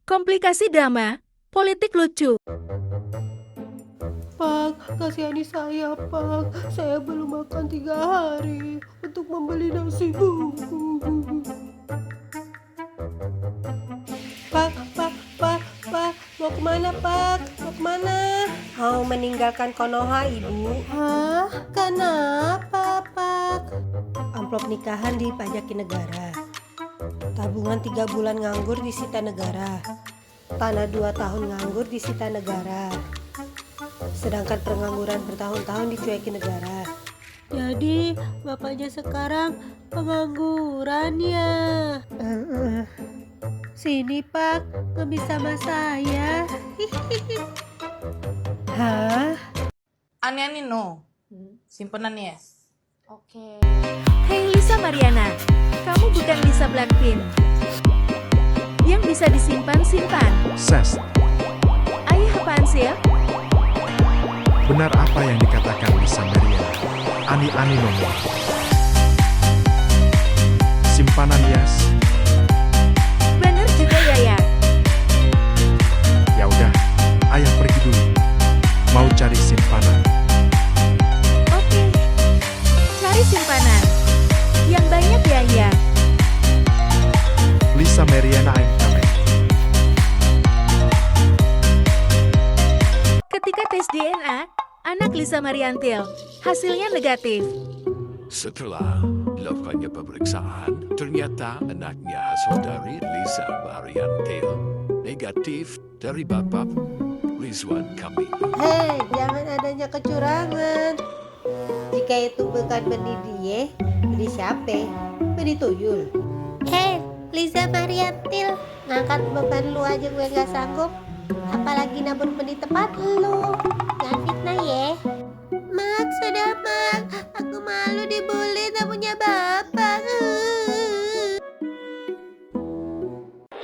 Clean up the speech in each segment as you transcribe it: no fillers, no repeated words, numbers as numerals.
Komplikasi drama, politik lucu. Pak, kasihani saya, Pak. Saya belum makan 3 hari untuk membeli nasi bungkus. Pak, mau kemana, Pak? Mau kemana? Mau meninggalkan Konoha, Ibu. Hah? Kenapa, Pak? Amplop nikahan dipajaki negara. Tabungan 3 bulan nganggur disita negara. Tanah 2 tahun nganggur disita negara. Sedangkan pengangguran bertahun-tahun dicuekin negara. Jadi, bapaknya sekarang pengangguran ya? Sini, Pak, ngemis sama saya. Hah? Ani no. Simpenan ya. Oke. Hey Lisa Mariana, kamu bukan Lisa Blackpink. Yang bisa disimpan-simpan. Ses, Ayah apaan sih ya? benar apa yang dikatakan Lisa Mariana? Ani nomo. Simpanan yes. Bener juga ya. Ya udah, ayah pergi dulu. Mau cari simpanan. Oke. Cari simpanan. Yang banyak ya. Lisa Mariana I'm coming. Ketika tes DNA, anak Lisa Mariantil, hasilnya negatif. Setelah dilakukannya pemeriksaan, ternyata anaknya saudari Lisa Mariantil negatif dari Bapak Rizwan Kamil. Hei, jangan adanya kecurangan. Jika itu bukan benih dia, benih siapa? Benih tuyul. Lisa Mariantil, ngangkat beban lu aja gue gak sanggup. Apalagi nabur benih tempat lu. Jangan fitnah ya. Mak, sudah Mak. Aku malu dibully tak punya bapak.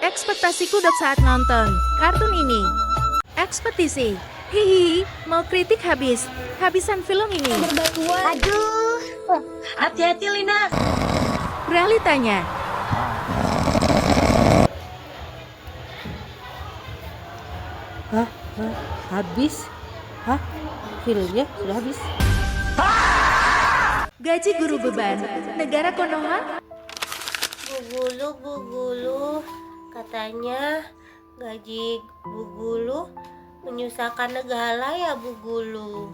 Ekspektasiku saat nonton kartun ini. Ekspektasi. Hihi, mau kritik habis. Habisan film ini. Aduh. Hati-hati Lina. Realitanya. Habis? Hah? Filmnya sudah habis? Gaji guru beban. Negara Konoha. Bu Gulu, katanya gaji Bu Gulu menyusahkan negara ya Bu Gulu.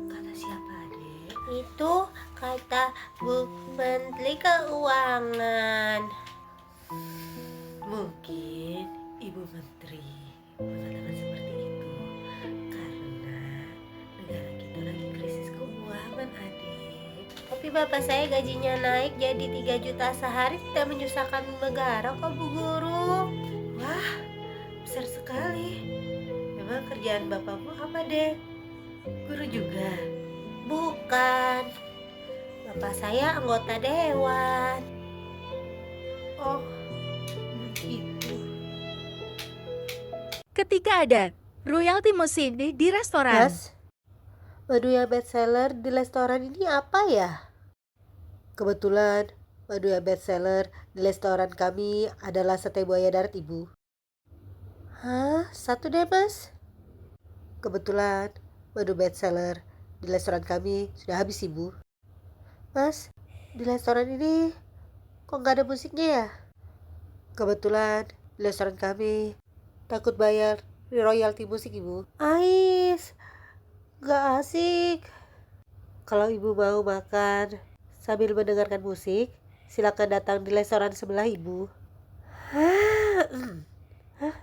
Kata siapa dek? Itu kata Bu Menteri Keuangan. Mungkin Ibu Menteri mengatakan seperti itu karena negara kita lagi krisis keuangan adik. Tapi bapak saya gajinya naik jadi 3 juta sehari, tidak menyusahkan negara kok Bu Guru. Wah, besar sekali. Memang kerjaan bapakmu apa dek? Guru juga? Bukan. Bapak saya anggota dewan. Oh, begitu. Ketika ada royalti musik di restoran. Mas, menu yang bestseller di restoran ini apa ya? Kebetulan menu yang bestseller di restoran kami adalah sate buaya darat, Ibu. Hah? Satu deh, Mas. Kebetulan menu bestseller di restoran kami sudah habis, Ibu. Mas, di restoran ini kok nggak ada musiknya ya? Kebetulan di restoran kami takut bayar royalti musik, Ibu. Ais, nggak asik. Kalau Ibu mau makan sambil mendengarkan musik, silakan datang di restoran sebelah Ibu. Hah?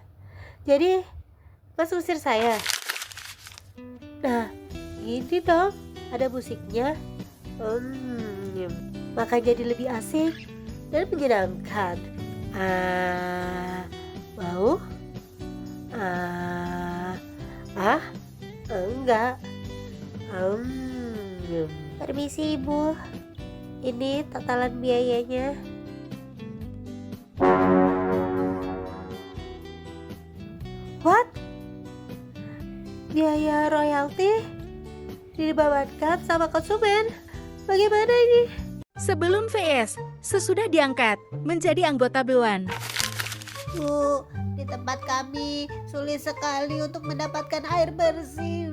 Jadi, Mas usir saya? Nah, gini dong, ada musiknya. Maka jadi lebih asik dan menyenangkan. Mau? Enggak. Permisi Ibu, ini totalan biayanya. What? Biaya royalti dibebankan sama konsumen? Bagaimana ini? Sebelum VS, sesudah diangkat menjadi anggota Dewan. Bu, di tempat kami sulit sekali untuk mendapatkan air bersih.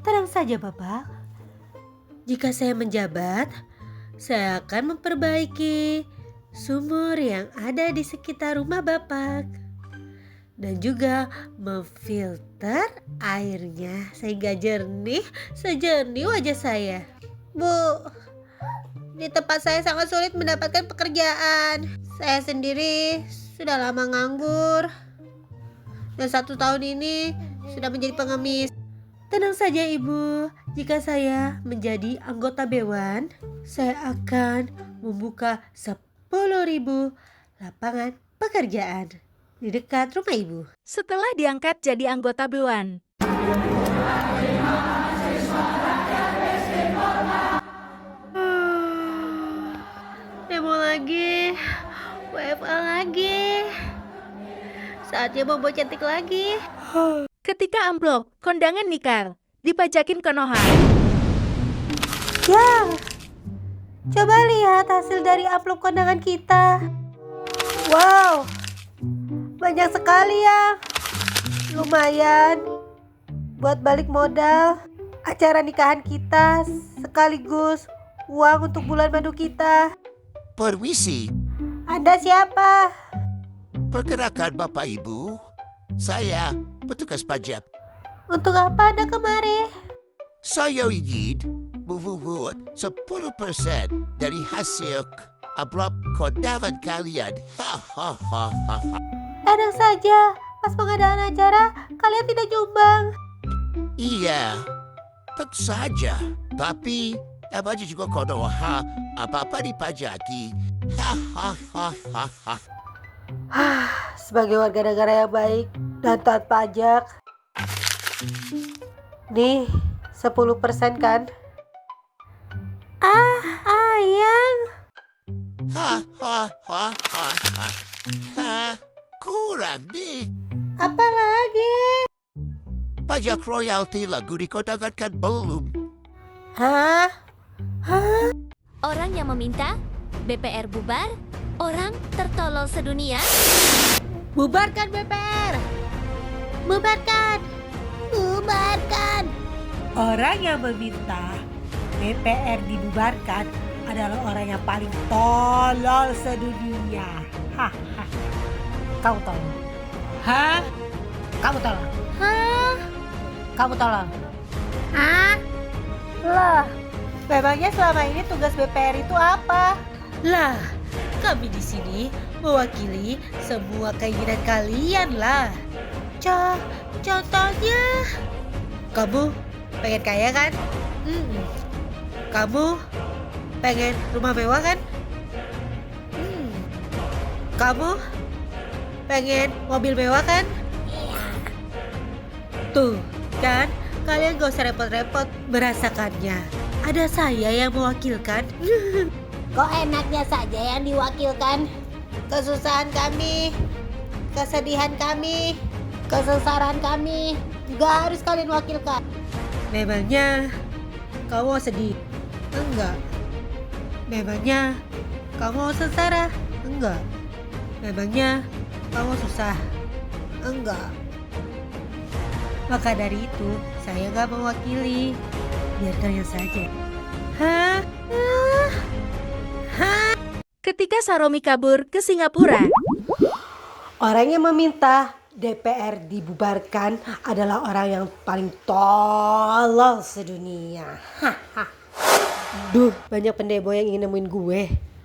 Tenang saja Bapak. Jika saya menjabat, saya akan memperbaiki sumur yang ada di sekitar rumah Bapak. Dan juga memfilter airnya sehingga jernih sejernih wajah saya. Bu, di tempat saya sangat sulit mendapatkan pekerjaan. Saya sendiri sudah lama nganggur. Dan 1 tahun ini sudah menjadi pengemis. Tenang saja Ibu, jika saya menjadi anggota Dewan, saya akan membuka 10.000 lapangan pekerjaan di dekat rumah Ibu. Setelah diangkat jadi anggota Dewan. Demo lagi, WFA lagi. Saatnya bobo cantik lagi. Ketika amplop kondangan nikah dipajakin Konoha. Ya, coba lihat hasil dari amplop kondangan kita. Wow, banyak sekali ya. Lumayan buat balik modal acara nikahan kita sekaligus uang untuk bulan madu kita. Permisi, Anda siapa? pergerakan Bapak Ibu. Saya petugas pajak. Untuk apa Anda kemari? Saya ingin membuat 10% dari hasil amplop kondangan kalian. Hahaha. Enak saja, pas pengadaan acara kalian tidak nyumbang. Iya, tentu saja. Tapi namanya juga Konoha, apa-apa dipajaki. Hahaha. Sebagai warga negara yang baik dan taat pajak. Nih, 10% kan? Ayang. Hahaha. Kurang nih. Apa lagi? Pajak royalti lagu dikotakan belum. Hah? Orang yang meminta BPR bubar, orang tertolol sedunia. Bubarkan BPR. Bubarkan. Bubarkan. Orang yang meminta BPR dibubarkan adalah orang yang paling tolol sedunia. Hahaha. Kamu tolong. Hah? Kamu tolong. Hah? Kamu tolong. Hah? Lah, memangnya selama ini tugas BPR itu apa? Lah, kami di sini mewakili semua keinginan kalian lah. Contohnya, kamu pengen kaya kan? Kamu pengen rumah mewah kan? Kamu pengen mobil mewah kan? Tuh, kan? Kalian gak usah repot-repot merasakannya. Ada saya yang mewakilkan. Kok enaknya saja yang diwakilkan? Kesusahan kami, kesedihan kami, kesesaran kami juga harus kalian wakilkan. Memangnya kamu sedih? Enggak. Memangnya kamu sengsara? Enggak. Memangnya kamu susah? Enggak. Maka dari itu saya nggak mewakili. Biar kalian saja. Hah? Ketika Saromi kabur ke Singapura. Orang yang meminta DPR dibubarkan adalah orang yang paling tolol sedunia. Duh, banyak pendemo yang ingin nemuin gue.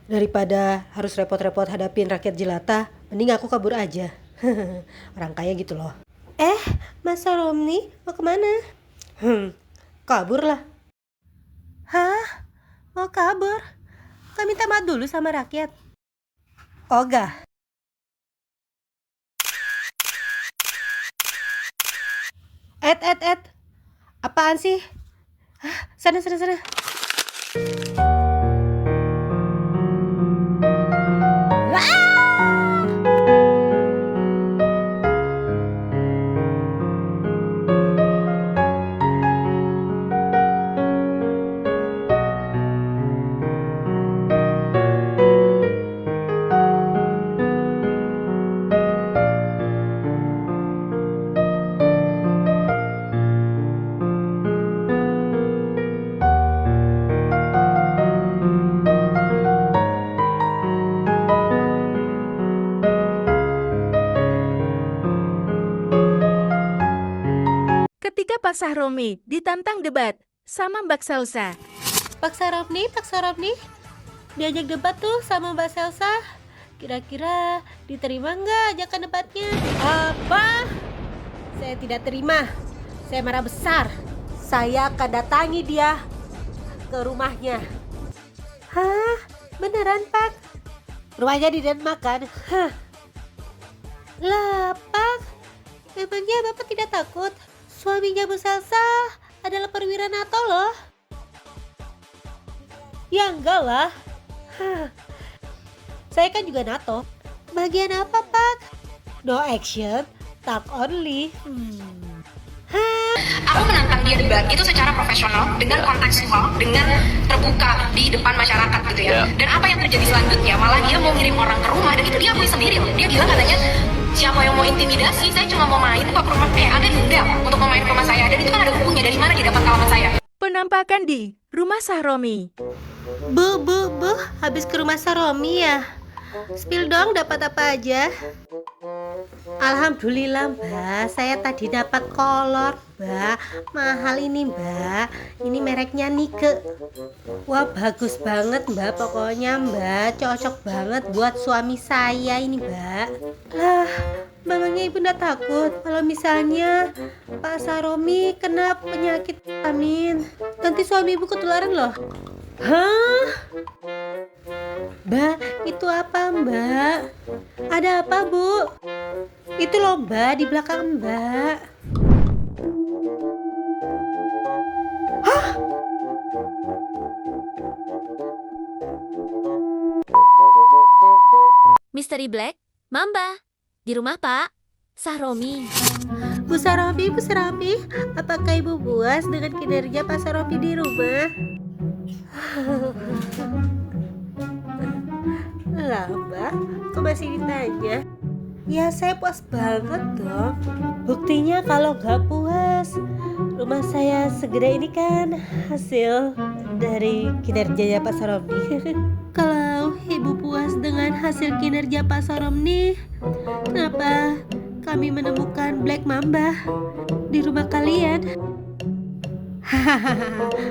Daripada harus repot-repot hadapin rakyat jelata, mending aku kabur aja. Orang kaya gitu loh. Mas Romni mau kemana? Kabur lah. Hah? Mau kabur? Kau minta maaf dulu sama rakyat. Ogah. Ed. Apaan sih? Sana. Pak Sahromi ditantang debat sama Mbak Selsa. Pak Saromni, diajak debat tuh sama Mbak Selsa. Kira-kira diterima nggak ajakan debatnya? Apa? Saya tidak terima. Saya marah besar. Saya akan datangi dia ke rumahnya. Hah? Beneran, Pak? Rumahnya di Denmark kan? Lah, Pak, memangnya Bapak tidak takut? Suaminya Bu Selsa adalah perwira NATO loh. Ya enggak lah. Saya kan juga NATO. Bagian apa, Pak? No action, talk only. Aku menantang dia debat itu secara profesional, dengan kontekstual, dengan terbuka di depan masyarakat gitu ya. Dan apa yang terjadi selanjutnya, malah dia mau ngirim orang ke rumah, dan itu dia akui sendiri loh. Dia bilang katanya, siapa yang mau intimidasi, saya cuma mau main kok ke rumah, Anda diundang untuk mau main ke rumah saya. Dan itu kan ada bukunya, dari mana dia dapat alamat saya. Penampakan di rumah Sahromi. Bu, habis ke rumah Saromi ya? Spill dong, dapat apa aja? Alhamdulillah Mbak, saya tadi dapat kolor Mbak. Mahal ini Mbak. Ini mereknya Nike. Wah bagus banget Mbak, pokoknya Mbak cocok banget buat suami saya ini Mbak. Lah, memangnya Ibu nggak takut kalau misalnya Pak Saromi kena penyakit amin? Nanti suami Ibu ketularan loh. Hah? Mbak, itu apa Mbak? Ada apa, Bu? Itu loh Mbak, di belakang Mbak. Misteri Black, Mamba. Di rumah Pak Sahromi. Bu Saromi, apakah Ibu puas dengan kinerja Pak Saromi di rumah? Lah Mbak, kok masih ditanya? Ya saya puas banget dong. Buktinya kalau gak puas, rumah saya segede ini kan hasil dari kinerjanya Pak Saromni. Kalau Ibu puas dengan hasil kinerja Pak Saromni, kenapa kami menemukan Black Mamba di rumah kalian?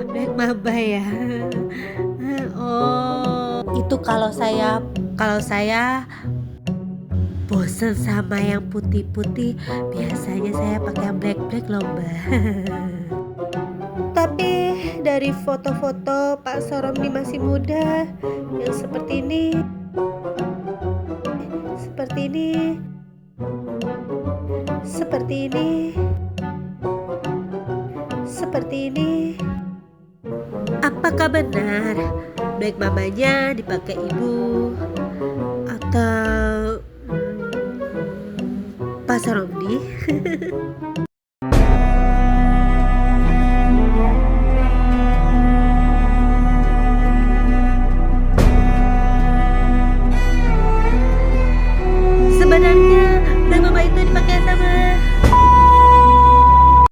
Black Mamba ya. Oh, itu kalau saya bosen sama yang putih-putih, biasanya saya pakai yang black loh Mbak. Tapi dari foto-foto Pak Saromni masih muda, yang seperti ini, Apakah benar Black Mambanya dipakai ibu atau Pak Saromni?